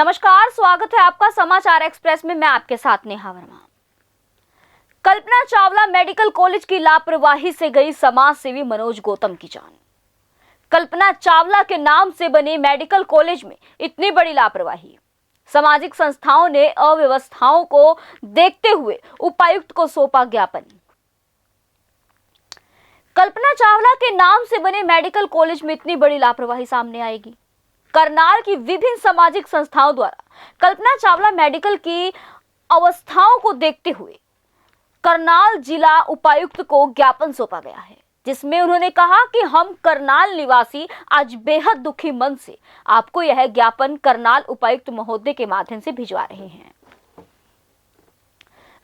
नमस्कार, स्वागत है आपका समाचार एक्सप्रेस में। मैं आपके साथ नेहा वर्मा। कल्पना चावला मेडिकल कॉलेज की लापरवाही से गई समाज सेवी मनोज गौतम की जान। कल्पना चावला के नाम से बने मेडिकल कॉलेज में इतनी बड़ी लापरवाही। सामाजिक संस्थाओं ने अव्यवस्थाओं को देखते हुए उपायुक्त को सौंपा ज्ञापन। कल्पना चावला के नाम से बने मेडिकल कॉलेज में इतनी बड़ी लापरवाही सामने आएगी। करनाल की विभिन्न सामाजिक संस्थाओं द्वारा कल्पना चावला मेडिकल की अवस्थाओं को देखते हुए करनाल जिला उपायुक्त को ज्ञापन सौंपा गया है, जिसमें उन्होंने कहा कि हम करनाल निवासी आज बेहद दुखी मन से आपको यह ज्ञापन करनाल उपायुक्त महोदय के माध्यम से भिजवा रहे हैं।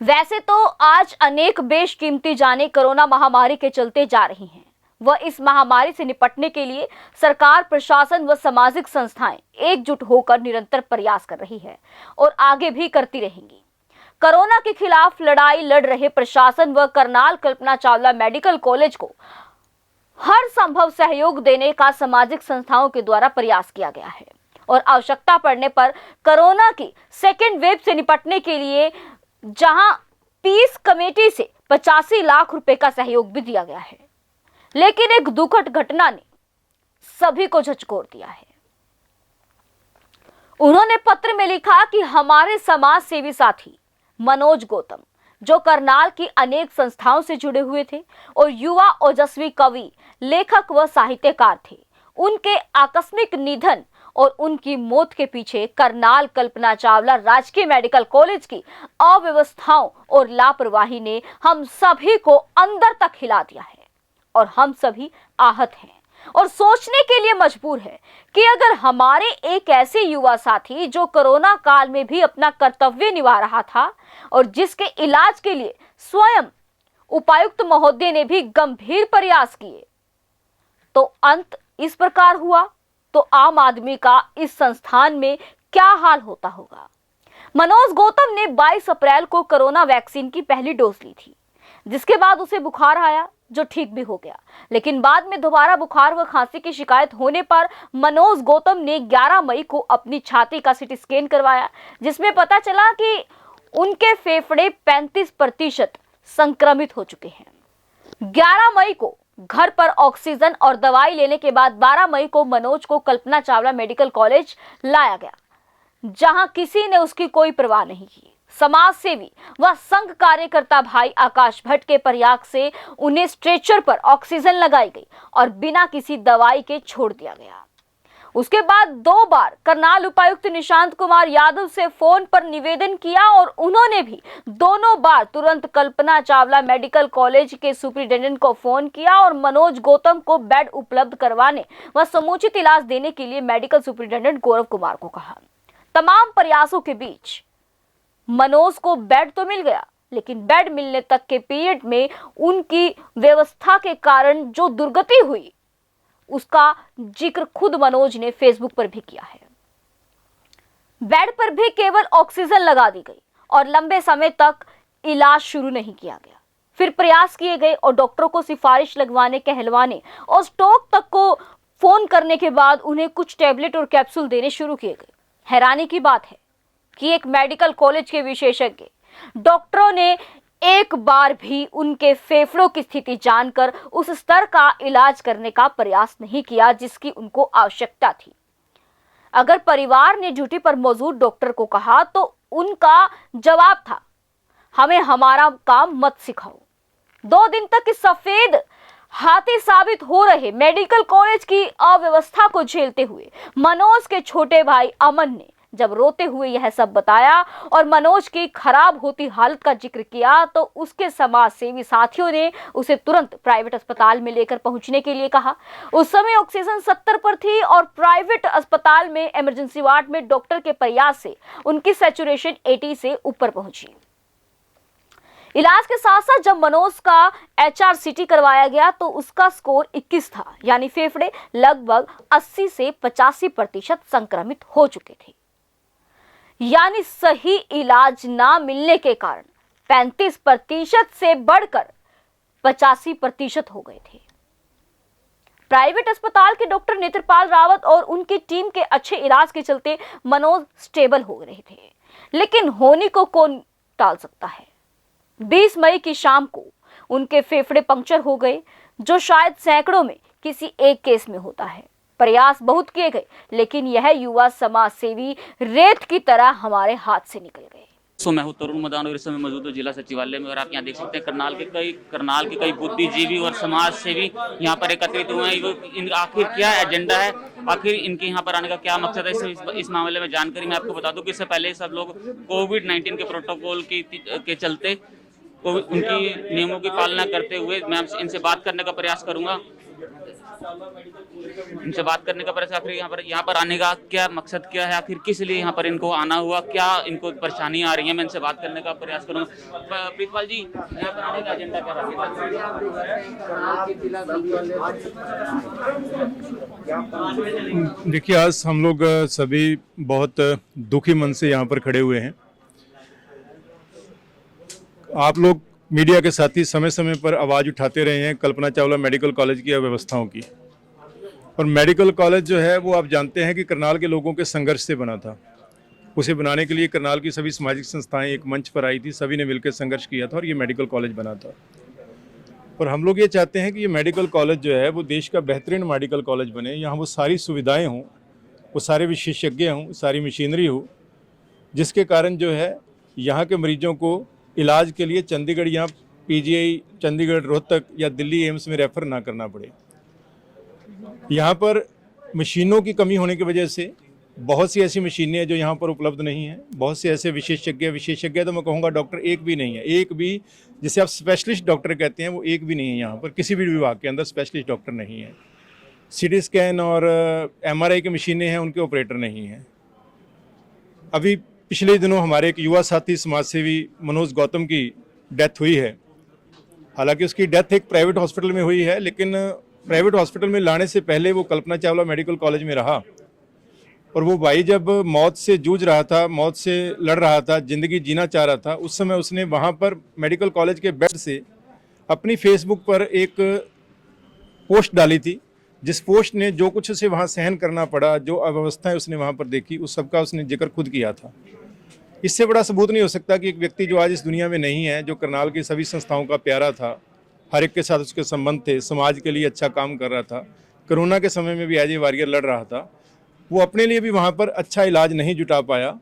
वैसे तो आज अनेक बेशकीमती जानें कोरोना महामारी के चलते जा रही हैं। वह इस महामारी से निपटने के लिए सरकार, प्रशासन व सामाजिक संस्थाएं एकजुट होकर निरंतर प्रयास कर रही है और आगे भी करती रहेंगी। कोरोना के खिलाफ लड़ाई लड़ रहे प्रशासन व करनाल कल्पना चावला मेडिकल कॉलेज को हर संभव सहयोग देने का सामाजिक संस्थाओं के द्वारा प्रयास किया गया है और आवश्यकता पड़ने पर कोरोना की सेकेंड वेव से निपटने के लिए जहां पीस कमेटी से 85 लाख रुपए का सहयोग भी दिया गया है। लेकिन एक दुखद घटना ने सभी को झकझोर दिया है। उन्होंने पत्र में लिखा कि हमारे समाज सेवी साथी मनोज गौतम, जो करनाल की अनेक संस्थाओं से जुड़े हुए थे और युवा ओजस्वी कवि, लेखक व साहित्यकार थे, उनके आकस्मिक निधन और उनकी मौत के पीछे करनाल कल्पना चावला राजकीय मेडिकल कॉलेज की अव्यवस्थाओं और लापरवाही ने हम सभी को अंदर तक हिला दिया है और हम सभी आहत हैं और सोचने के लिए मजबूर है कि अगर हमारे एक ऐसे युवा साथी जो कोरोना काल में भी अपना कर्तव्य निभा रहा था और जिसके इलाज के लिए स्वयं उपायुक्त महोदय ने भी गंभीर प्रयास किए, तो अंत इस प्रकार हुआ, तो आम आदमी का इस संस्थान में क्या हाल होता होगा। मनोज गौतम ने 22 अप्रैल को कोरोना वैक्सीन की पहली डोज ली थी, जिसके बाद उसे बुखार आया, जो ठीक भी हो गया। लेकिन बाद में दोबारा बुखार व खांसी की शिकायत होने पर मनोज गौतम ने 11 मई को अपनी छाती का सीटी स्कैन करवाया, जिसमें पता चला कि उनके फेफड़े 35% संक्रमित हो चुके हैं। 11 मई को घर पर ऑक्सीजन और दवाई लेने के बाद 12 मई को मनोज को कल्पना चावला मेडिकल कॉलेज लाया गया, जहां किसी ने उसकी कोई परवाह नहीं की। समाज सेवी व संघ कार्यकर्ता भाई आकाश भट्ट के प्रयास से उन्हें स्ट्रेचर पर ऑक्सीजन लगाई गई और बिना किसी दवाई के छोड़ दिया गया। उसके बाद 2 बार करनाल उपायुक्त निशांत कुमार यादव से फोन पर निवेदन किया और उन्होंने भी दोनों बार तुरंत कल्पना चावला मेडिकल कॉलेज के सुपरिटेंडेंट को फोन किया और मनोज गौतम को बेड उपलब्ध करवाने व समुचित इलाज देने के लिए मेडिकल सुपरिटेंडेंट गौरव कुमार को कहा। तमाम प्रयासों के बीच मनोज को बेड तो मिल गया, लेकिन बेड मिलने तक के पीरियड में उनकी व्यवस्था के कारण जो दुर्गति हुई, उसका जिक्र खुद मनोज ने फेसबुक पर भी किया है। बेड पर भी केवल ऑक्सीजन लगा दी गई और लंबे समय तक इलाज शुरू नहीं किया गया। फिर प्रयास किए गए और डॉक्टरों को सिफारिश लगवाने, कहलवाने और स्टॉक तक को फोन करने के बाद उन्हें कुछ टैबलेट और कैप्सूल देने शुरू किए गए। हैरानी की बात है कि एक मेडिकल कॉलेज के विशेषज्ञ डॉक्टरों ने एक बार भी उनके फेफड़ों की स्थिति जानकर उस स्तर का इलाज करने का प्रयास नहीं किया जिसकी उनको आवश्यकता थी। अगर परिवार ने ड्यूटी पर मौजूद डॉक्टर को कहा तो उनका जवाब था, हमें हमारा काम मत सिखाओ। 2 दिन तक इस सफेद हाथी साबित हो रहे मेडिकल कॉलेज की अव्यवस्था को झेलते हुए मनोज के छोटे भाई अमन ने जब रोते हुए यह सब बताया और मनोज की खराब होती हालत का जिक्र किया, तो उसके समाज सेवी साथियों ने उसे तुरंत प्राइवेट अस्पताल में लेकर पहुंचने के लिए कहा। उस समय ऑक्सीजन 70 पर थी और प्राइवेट अस्पताल में इमरजेंसी वार्ड में डॉक्टर के प्रयास से उनकी सैचुरेशन 80 से ऊपर पहुंची। इलाज के साथ साथ जब मनोज का HRCT करवाया गया तो उसका स्कोर 21 था, यानी फेफड़े लगभग 80 से 85% संक्रमित हो चुके थे। यानी सही इलाज ना मिलने के कारण 35% से बढ़कर 85% हो गए थे। प्राइवेट अस्पताल के डॉक्टर नेत्रपाल रावत और उनकी टीम के अच्छे इलाज के चलते मनोज स्टेबल हो रहे थे, लेकिन होनी को कौन टाल सकता है। 20 मई की शाम को उनके फेफड़े पंक्चर हो गए, जो शायद सैकड़ों में किसी एक केस में होता है। प्रयास बहुत किए गए, लेकिन यह युवा समाज सेवी रेत की तरह हमारे हाथ से निकल गए। मैं हूँ तरुण मदान और इस समय मौजूद हूँ जिला सचिवालय में, और आप यहाँ देख सकते हैं करनाल के कई बुद्धिजीवी और समाज सेवी यहाँ पर एकत्रित हुए हैं। आखिर क्या एजेंडा है, आखिर इनके यहाँ पर आने का क्या मकसद है, इस मामले में जानकारी मैं आपको बता दूं कि इससे पहले सब लोग कोविड-19 के प्रोटोकॉल के चलते उनकी नियमों की पालना करते हुए मैं इनसे बात करने का प्रयास करूंगा। आखिर यहाँ पर आने का क्या मकसद क्या है, आखिर किस लिए यहाँ पर इनको आना हुआ, क्या इनको परेशानी आ रही है, मैं इनसे बात करने का प्रयास करूंगा। प्रीतपाल जी, यहाँ पर आने का एजेंडा क्या रहा? देखिए, आज हम लोग सभी बहुत दुखी मन से यहाँ पर खड़े हुए हैं। आप लोग मीडिया के साथी समय समय पर आवाज़ उठाते रहे हैं कल्पना चावला मेडिकल कॉलेज की अव्यवस्थाओं की, और मेडिकल कॉलेज जो है वो आप जानते हैं कि करनाल के लोगों के संघर्ष से बना था। उसे बनाने के लिए करनाल की सभी सामाजिक संस्थाएं एक मंच पर आई थी, सभी ने मिलकर संघर्ष किया था और ये मेडिकल कॉलेज बना था। और हम लोग ये चाहते हैं कि ये मेडिकल कॉलेज जो है वो देश का बेहतरीन मेडिकल कॉलेज बने, यहाँ वो सारी सुविधाएँ हों, वो सारे विशेषज्ञ हों, सारी मशीनरी हो, जिसके कारण जो है यहाँ के मरीजों को इलाज के लिए चंडीगढ़ या पीजीआई चंडीगढ़ रोहतक या दिल्ली एम्स में रेफ़र ना करना पड़े। यहाँ पर मशीनों की कमी होने की वजह से बहुत सी ऐसी मशीनें हैं जो यहाँ पर उपलब्ध नहीं हैं। बहुत से ऐसे विशेषज्ञ तो मैं कहूँगा डॉक्टर एक भी नहीं है, एक भी जिसे आप स्पेशलिस्ट डॉक्टर कहते हैं वो एक भी नहीं है यहाँ पर, किसी भी विभाग के अंदर स्पेशलिस्ट डॉक्टर नहीं है। सीटी स्कैन और MRI की मशीनें हैं, उनके ऑपरेटर नहीं हैं। अभी पिछले दिनों हमारे एक युवा साथी समाजसेवी मनोज गौतम की डेथ हुई है। हालांकि उसकी डेथ एक प्राइवेट हॉस्पिटल में हुई है, लेकिन प्राइवेट हॉस्पिटल में लाने से पहले वो कल्पना चावला मेडिकल कॉलेज में रहा, और वो भाई जब मौत से जूझ रहा था, मौत से लड़ रहा था, ज़िंदगी जीना चाह रहा था, उस समय उसने वहाँ पर मेडिकल कॉलेज के बेड से अपनी फेसबुक पर एक पोस्ट डाली थी, जिस पोस्ट ने जो कुछ उसे वहाँ सहन करना पड़ा, जो अव्यवस्थाएं उसने वहाँ पर देखी, उस सबका उसने जिक्र खुद किया था। इससे बड़ा सबूत नहीं हो सकता कि एक व्यक्ति जो आज इस दुनिया में नहीं है, जो करनाल की सभी संस्थाओं का प्यारा था, हर एक के साथ उसके संबंध थे, समाज के लिए अच्छा काम कर रहा था, कोरोना के समय में भी एज ए वॉरियर लड़ रहा था, वो अपने लिए भी वहाँ पर अच्छा इलाज नहीं जुटा पाया,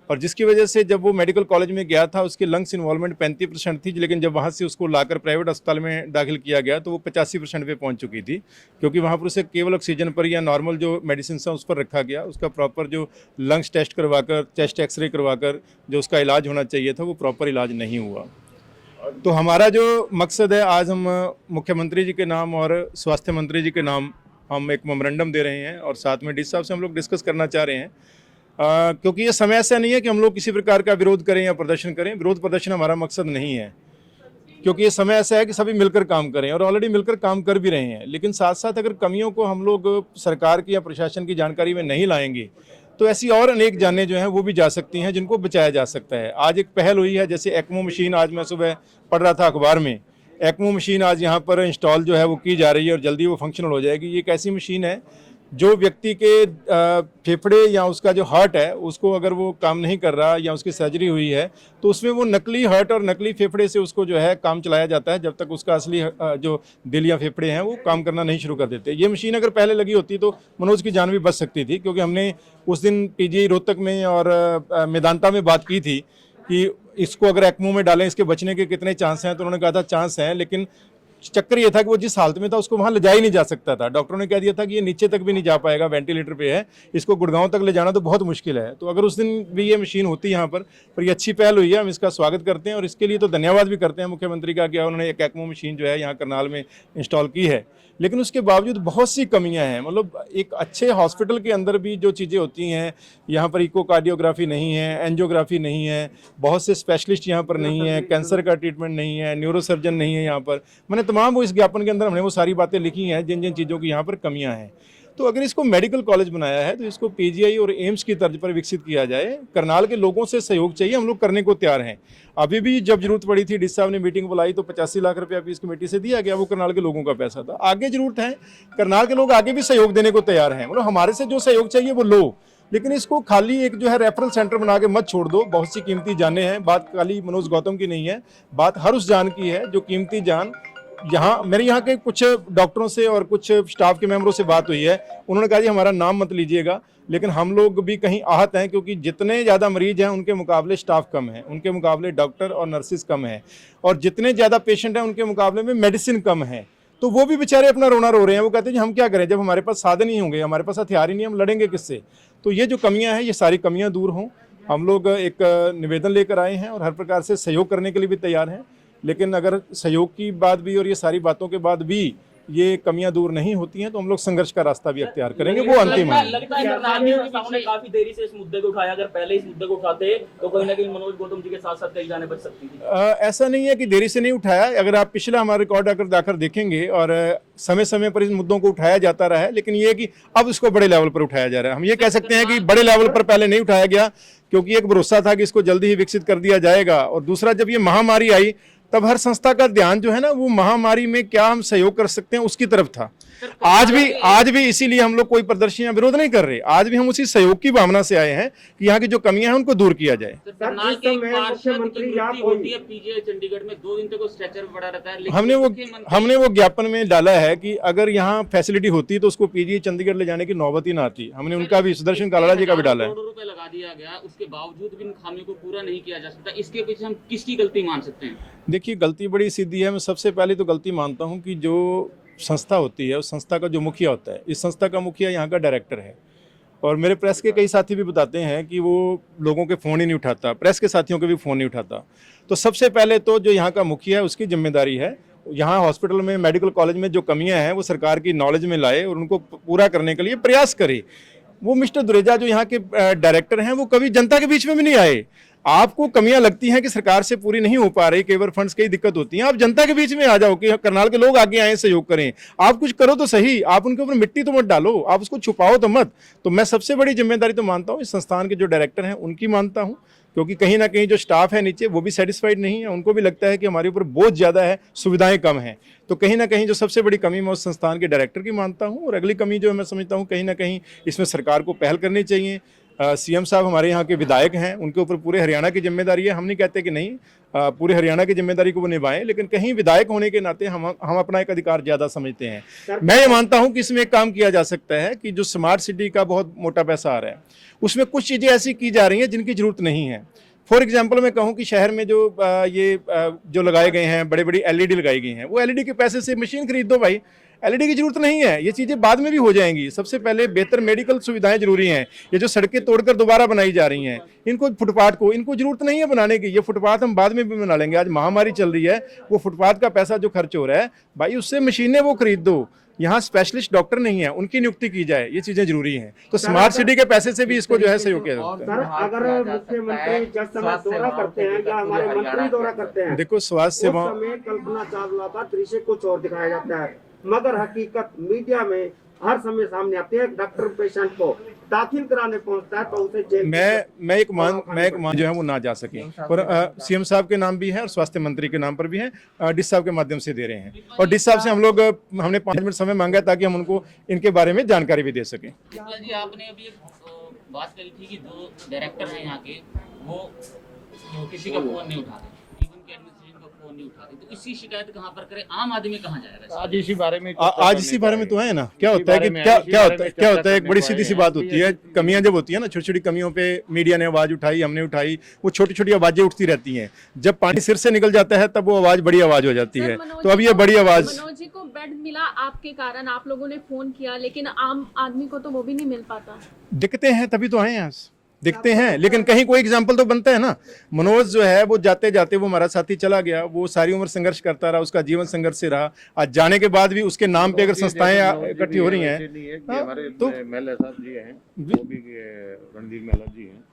और जिसकी वजह से जब वो मेडिकल कॉलेज में गया था उसके लंग्स इन्वॉल्वमेंट 35% थी, लेकिन जब वहाँ से उसको लाकर प्राइवेट अस्पताल में दाखिल किया गया तो वो 85% पे पहुँच चुकी थी, क्योंकि वहाँ पर उसे केवल ऑक्सीजन पर या नॉर्मल जो मेडिसिन है उस पर रखा गया। उसका प्रॉपर जो लंग्स टेस्ट करवाकर, चेस्ट एक्सरे करवाकर जो उसका इलाज होना चाहिए था वो प्रॉपर इलाज नहीं हुआ। तो हमारा जो मकसद है, आज हम मुख्यमंत्री जी के नाम और स्वास्थ्य मंत्री जी के नाम हम एक मेमोरेंडम दे रहे हैं, और साथ में डी साहब से हम लोग डिस्कस करना चाह रहे हैं, क्योंकि ये समय ऐसा नहीं है कि हम लोग किसी प्रकार का विरोध करें या प्रदर्शन करें। विरोध प्रदर्शन हमारा मकसद नहीं है, क्योंकि ये समय ऐसा है कि सभी मिलकर काम करें, और ऑलरेडी मिलकर काम कर भी रहे हैं। लेकिन साथ साथ अगर कमियों को हम लोग सरकार की या प्रशासन की जानकारी में नहीं लाएंगे तो ऐसी और अनेक जानें जो हैं वो भी जा सकती हैं, जिनको बचाया जा सकता है। आज एक पहल हुई है, जैसे एक्मो मशीन, आज मैं सुबह पढ़ रहा था अखबार में, एक्मो मशीन आज यहाँ पर इंस्टॉल जो है वो की जा रही है और जल्दी वो फंक्शनल हो जाएगी। ये एक ऐसी मशीन है जो व्यक्ति के फेफड़े या उसका जो हार्ट है उसको अगर वो काम नहीं कर रहा या उसकी सर्जरी हुई है तो उसमें वो नकली हार्ट और नकली फेफड़े से उसको जो है काम चलाया जाता है, जब तक उसका असली जो दिल या फेफड़े हैं वो काम करना नहीं शुरू कर देते। ये मशीन अगर पहले लगी होती तो मनोज की जान भी बच सकती थी, क्योंकि हमने उस दिन पीजीआई रोहतक में और मेदांता में बात की थी कि इसको अगर एक्मो में डालें इसके बचने के कितने चांस हैं, तो उन्होंने कहा था चांस हैं, लेकिन चक्कर ये था कि वो जिस हालत में था उसको वहाँ ले जाया ही नहीं जा सकता था। डॉक्टरों ने कह दिया था कि ये नीचे तक भी नहीं जा पाएगा, वेंटिलेटर पे है, इसको गुड़गांव तक ले जाना तो बहुत मुश्किल है। तो अगर उस दिन भी ये मशीन होती यहाँ पर ये अच्छी पहल हुई है, हम इसका स्वागत करते हैं और इसके लिए तो धन्यवाद भी करते हैं मुख्यमंत्री का कि उन्होंने एक एक्मो मशीन जो है यहाँ करनाल में इंस्टॉल की है। लेकिन उसके बावजूद बहुत सी कमियां हैं, मतलब एक अच्छे हॉस्पिटल के अंदर भी जो चीज़ें होती हैं, यहाँ पर इकोकार्डियोग्राफी नहीं है, एंजियोग्राफी नहीं है, बहुत से स्पेशलिस्ट यहाँ पर नहीं है, कैंसर का ट्रीटमेंट नहीं है, न्यूरोसर्जन नहीं है यहाँ पर। मैंने तमाम वो इस ज्ञापन के अंदर हमने वो सारी बातें लिखी हैं जिन जिन चीज़ों की यहाँ पर कमियाँ हैं। तो अगर इसको मेडिकल कॉलेज बनाया है तो इसको पीजीआई और एम्स की तर्ज पर विकसित किया जाए। करनाल के लोगों से सहयोग चाहिए, हम लोग करने को तैयार हैं। अभी भी जब जरूरत पड़ी थी, डीसी साहब ने मीटिंग बुलाई तो 85 लाख रुपया भी इस कमेटी से दिया गया, वो करनाल के लोगों का पैसा था। आगे जरूरत है, करनाल के लोग आगे भी सहयोग देने को तैयार हैं। मतलब हमारे से जो सहयोग चाहिए वो लो, लेकिन इसको खाली एक जो है रेफरल सेंटर बना के मत छोड़ दो। बहुत सी कीमती जानें हैं, बात खाली मनोज गौतम की नहीं है, बात हर उस जान की है जो कीमती जान। यहाँ मेरे यहाँ के कुछ डॉक्टरों से और कुछ स्टाफ के मेंबरों से बात हुई है, उन्होंने कहा जी हमारा नाम मत लीजिएगा, लेकिन हम लोग भी कहीं आहत हैं क्योंकि जितने ज़्यादा मरीज हैं उनके मुकाबले स्टाफ कम है, उनके मुकाबले डॉक्टर और नर्सिस कम है, और जितने ज़्यादा पेशेंट हैं उनके मुकाबले में मेडिसिन कम है। तो वो भी बेचारे अपना रोना रो रहे हैं। वो कहते हैं जी हम क्या करें, जब हमारे पास साधन ही होंगे, हमारे पास हथियार ही नहीं, हम लड़ेंगे किससे। तो ये जो कमियां हैं ये सारी कमियां दूर हों। हम लोग एक निवेदन लेकर आए हैं और हर प्रकार से सहयोग करने के लिए भी तैयार हैं, लेकिन अगर सहयोग की बात भी और ये सारी बातों के बाद भी ये कमियां दूर नहीं होती हैं तो हम लोग संघर्ष का रास्ता भी अख्तियार करेंगे, वो अंतिम है। लगता है करनालियों के सामने काफी देरी से इस मुद्दे को उठाया, अगर पहले इस मुद्दे को उठाते तो कहीं ना कहीं मनोज गौतम जी के साथ साथ कई जाने बच सकती थी। ऐसा नहीं है कि देरी से नहीं उठाया। अगर आप पिछला हमारा रिकॉर्ड अगर जाकर देखेंगे, और समय समय पर इस मुद्दों को उठाया जाता रहा है, लेकिन ये कि अब इसको बड़े लेवल पर उठाया जा रहा है। हम ये कह सकते हैं कि बड़े लेवल पर पहले नहीं उठाया गया क्योंकि एक भरोसा था कि इसको जल्दी ही विकसित कर दिया जाएगा, और दूसरा जब ये महामारी आई तब हर संस्था का ध्यान जो है ना वो महामारी में क्या हम सहयोग कर सकते हैं उसकी तरफ था। आज भी इसीलिए हम लोग कोई प्रदर्शनियां विरोध नहीं कर रहे। आज भी हम उसी सहयोग की भावना से आए हैं कि यहाँ की जो कमियां हैं उनको दूर किया जाए। करनाल के एक पार्षद की मृत्यु होती है पीजीआई चंडीगढ़ में, 2 दिन तक वो स्ट्रेचर में पड़ा रहता है, लेकिन हमने वो ज्ञापन में डाला है कि अगर यहाँ फैसिलिटी होती तो उसको पीजीआई चंडीगढ़ ले जाने की नौबत ही ना आती। हमने उनका भी, सुदर्शन कालाड़ा जी का भी डाला है। करोड़ों रुपए लगा दिया गया, उसके बावजूद भी इन खामियों को पूरा नहीं किया जा सकता। इसके पीछे हम किसकी गलती मान सकते हैं? देखिए, गलती बड़ी सीधी है। मैं सबसे पहले तो गलती मानता हूँ कि जो संस्था होती है उस संस्था का जो मुखिया होता है, इस संस्था का मुखिया यहाँ का डायरेक्टर है, और मेरे प्रेस के कई साथी भी बताते हैं कि वो लोगों के फ़ोन ही नहीं उठाता, प्रेस के साथियों के भी फ़ोन नहीं उठाता। तो सबसे पहले तो जो यहाँ का मुखिया है उसकी जिम्मेदारी है यहाँ हॉस्पिटल में, मेडिकल कॉलेज में जो कमियां हैं वो सरकार की नॉलेज में लाए और उनको पूरा करने के लिए प्रयास करे। वो मिस्टर दुरेजा जो यहाँ के डायरेक्टर हैं वो कभी जनता के बीच में भी नहीं आए। आपको कमियां लगती हैं कि सरकार से पूरी नहीं हो पा रही, कई बार फंड्स की दिक्कत होती है, आप जनता के बीच में आ जाओ कि करनाल के लोग आगे आए, सहयोग करें। आप कुछ करो तो सही, आप उनके ऊपर मिट्टी तो मत डालो, आप उसको छुपाओ तो मत। तो मैं सबसे बड़ी जिम्मेदारी तो मानता हूँ इस संस्थान के जो डायरेक्टर हैं उनकी मानता हूँ, क्योंकि कहीं ना कहीं जो स्टाफ है नीचे वो भी सेटिस्फाइड नहीं है, उनको भी लगता है कि हमारे ऊपर बोझ ज़्यादा है, सुविधाएं कम हैं। तो कहीं ना कहीं जो सबसे बड़ी कमी मैं उस संस्थान के डायरेक्टर की मानता हूँ। और अगली कमी जो मैं समझता हूँ कहीं ना कहीं इसमें सरकार को पहल करनी चाहिए। सीएम साहब हमारे यहाँ के विधायक हैं, उनके ऊपर पूरे हरियाणा की जिम्मेदारी है। हम नहीं कहते कि नहीं, पूरे हरियाणा की जिम्मेदारी को वो निभाएं, लेकिन कहीं विधायक होने के नाते हम अपना एक अधिकार ज़्यादा समझते हैं। मैं ये मानता हूँ कि इसमें एक काम किया जा सकता है कि जो स्मार्ट सिटी का बहुत मोटा पैसा आ रहा है उसमें कुछ चीज़ें ऐसी की जा रही हैं जिनकी ज़रूरत नहीं है। फॉर एग्जाम्पल मैं कहूँ कि शहर में जो लगाए गए हैं, बड़े बड़ी एलईडी लगाई गई हैं, वो एलईडी के पैसे से मशीन खरीद दो भाई, एलईडी की जरूरत नहीं है। ये चीज़ें बाद में भी हो जाएंगी। सबसे पहले बेहतर मेडिकल सुविधाएं जरूरी हैं। ये जो सड़कें तोड़कर दोबारा बनाई जा रही हैं, इनको फुटपाथ को इनको जरूरत नहीं है बनाने की। ये फुटपाथ हम बाद में भी बना लेंगे। आज महामारी चल रही है, वो फुटपाथ का पैसा जो खर्च हो रहा है भाई, उससे मशीनें वो खरीद दो। यहाँ स्पेशलिस्ट डॉक्टर नहीं है, उनकी नियुक्ति की जाए, ये चीजें जरूरी हैं। तो स्मार्ट सिटी के पैसे से भी इसको जो है सहयोग किया जा सकता है। अगर मुख्यमंत्री जब समय दौरा करते हैं या हमारे मंत्री दौरा करते हैं, देखो स्वास्थ्य सेवा समय कल्पना चावला का दृश्य कुछ और दिखाया जाता है, मगर हकीकत मीडिया में हर समय सामने आती है। डॉक्टर पेशेंट को दाखिल कराने पहुंचता है तो उसे जेल मैं एक मान जो है वो ना जा सके। और सीएम साहब के नाम भी है और स्वास्थ्य मंत्री के नाम पर भी है, डीसी साहब के माध्यम से दे रहे हैं। और डीसी साहब से हमने 5 मिनट समय मांगा ताकि हम उनको इनके बारे में जानकारी भी दे सकें। जी, आपने अभी बात करी थी कि जो डायरेक्टर हैं यहाँ के वो किसी का फोन नहीं उठाते, इवन के एडमिनिस्ट्रेशन का फोन नहीं उठाते, तो इसी शिकायत कहाँ पर करे, आम आदमी कहाँ जाएगा? आज इसी बारे में तो है ना। क्या होता है कि क्या होता है, एक बड़ी सीधी सी बात होती है। कमियां जब होती है ना, छोटी छोटी कमियों पे मीडिया ने आवाज उठाई, हमने उठाई, वो छोटी छोटी आवाजें उठती रहती हैं। जब पानी सिर से निकल जाता है तब वो आवाज बड़ी आवाज हो जाती है। तो अब ये बड़ी आवाज, मनोज जी को बेड मिला आपके कारण, आप लोगों ने फोन किया, लेकिन आम आदमी को तो वो भी नहीं मिल पाता। दिखते हैं तभी तो आए यहाँ, दिखते हैं, लेकिन कहीं कोई एग्जाम्पल तो बनता है ना। मनोज जो है वो जाते जाते वो हमारा साथी चला गया, वो सारी उम्र संघर्ष करता रहा, उसका जीवन संघर्ष से रहा। आज जाने के बाद भी उसके नाम पे अगर संस्थाएं इकट्ठी हो रही हैं, तो मेहला साहब जी हैं, वो भी रणदीप मेहला जी हैं,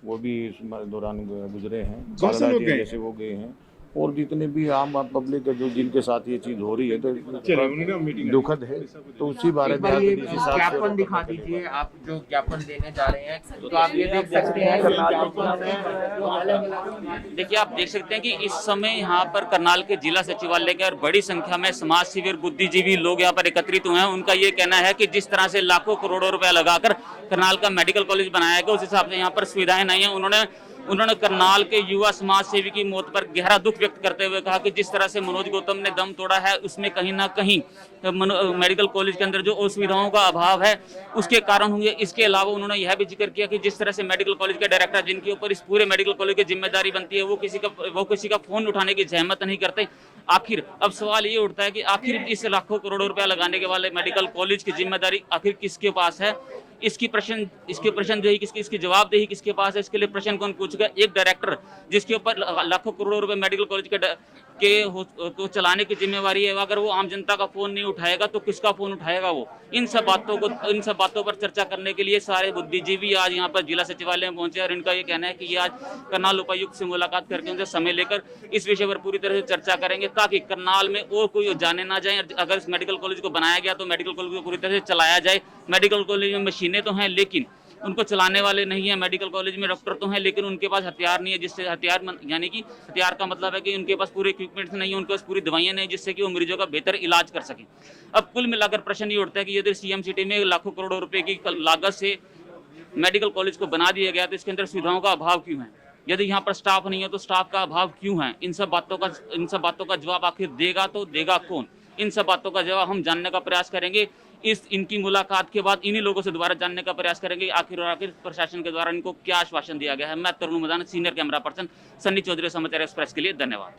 वो भी इस दौरान गुजरे हैं, कौन से लोग गए? जैसे वो गए हैं, और जितने भी आम पब्लिक है जो जिनके साथ ये चीज हो रही है तो दुखद है। तो उसी बारे में इस हिसाब से ज्ञापन दिखा दीजिए, आप जो ज्ञापन देने जा रहे हैं तो आप ये देख सकते हैं देखिए, आप देख सकते हैं कि इस समय यहाँ पर करनाल के जिला सचिवालय के और बड़ी संख्या में समाज सेवी और बुद्धिजीवी लोग यहाँ पर एकत्रित हुए हैं। उनका ये कहना है कि जिस तरह से लाखों करोड़ों रुपया लगाकर करनाल का मेडिकल कॉलेज बनाया गया, उस हिसाब से यहाँ पर सुविधाएं नहीं है। उन्होंने करनाल के युवा समाज सेवी की मौत पर गहरा दुख व्यक्त करते हुए कहा कि जिस तरह से मनोज गौतम ने दम तोड़ा है, उसमें कहीं ना कहीं मेडिकल कॉलेज के अंदर जो असुविधाओं का अभाव है उसके कारण हुए। इसके अलावा उन्होंने यह भी जिक्र किया कि जिस तरह से मेडिकल कॉलेज के डायरेक्टर, जिनके ऊपर इस पूरे मेडिकल कॉलेज की जिम्मेदारी बनती है, वो किसी का फोन उठाने की जहमत नहीं करते। आखिर अब सवाल ये उठता है कि आखिर इस लाखों करोड़ों रुपया लगाने के वाले मेडिकल कॉलेज की जिम्मेदारी आखिर किसके पास है? इसकी प्रश्नदेही किसकी, इसकी जवाबदेही किसके पास है? इसके लिए प्रश्न कौन पूछेगा? एक डायरेक्टर जिसके ऊपर लाखों करोड़ों रुपए मेडिकल कॉलेज को चलाने की जिम्मेवारी है, अगर वो आम जनता का फोन नहीं उठाएगा तो किसका फोन उठाएगा वो? इन सब बातों पर चर्चा करने के लिए सारे बुद्धिजीवी आज यहाँ पर जिला सचिवालय में पहुंचे और इनका ये कहना है कि ये आज करनाल उपायुक्त से मुलाकात करके उनसे समय लेकर इस विषय पर पूरी तरह से चर्चा करेंगे ताकि करनाल में और कोई जाने ना जाए। अगर इस मेडिकल कॉलेज को बनाया गया तो मेडिकल कॉलेज को पूरी तरह से चलाया जाए। मेडिकल कॉलेज में मशीनें तो हैं लेकिन उनको चलाने वाले नहीं है। मेडिकल कॉलेज में डॉक्टर तो हैं लेकिन उनके पास हथियार नहीं है, जिससे यानी कि हथियार का मतलब है कि उनके पास पूरे इक्विपमेंट्स नहीं है, उनके पास पूरी दवाइयां नहीं जिससे कि वो मरीजों का बेहतर इलाज कर सकें। अब कुल मिलाकर प्रश्न ये उठता है कि यदि सीएम सिटी में लाखों करोड़ों रुपए की लागत से मेडिकल कॉलेज को बना दिया गया तो इसके अंदर सुविधाओं का अभाव क्यों है? यदि यहाँ पर स्टाफ नहीं है तो स्टाफ का अभाव क्यों है? इन सब बातों का जवाब आखिर देगा तो देगा कौन? इन सब बातों का जवाब हम जानने का प्रयास करेंगे। इनकी मुलाकात के बाद इन्हीं लोगों से दोबारा जानने का प्रयास करेंगे आखिर प्रशासन के द्वारा इनको क्या आश्वासन दिया गया है। मैं Tarun Madan, senior camera person, Sunny Chaudhary, Samachar Express के लिए धन्यवाद।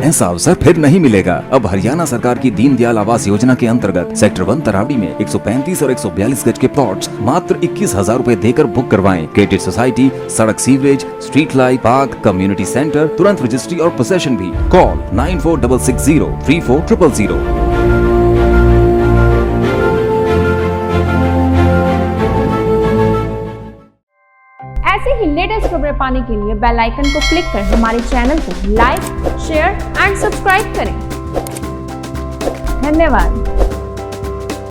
ऐसा अवसर फिर नहीं मिलेगा। अब हरियाणा सरकार की दीनदयाल आवास योजना के अंतर्गत सेक्टर 1 तरावड़ी में 135 और 142 गज के प्लॉट्स मात्र 21,000 रुपए देकर बुक करवाएं। क्रेडिट सोसाइटी, सड़क, sewerage, street light, park, community centre, तुरंत रजिस्ट्री और पोसेशन भी। कॉल 9466034000। ऐसे ही लेटेस्ट खबरें पाने के लिए बेल आइकन को क्लिक कर हमारे चैनल को लाइक, शेयर एंड सब्सक्राइब करें। धन्यवाद।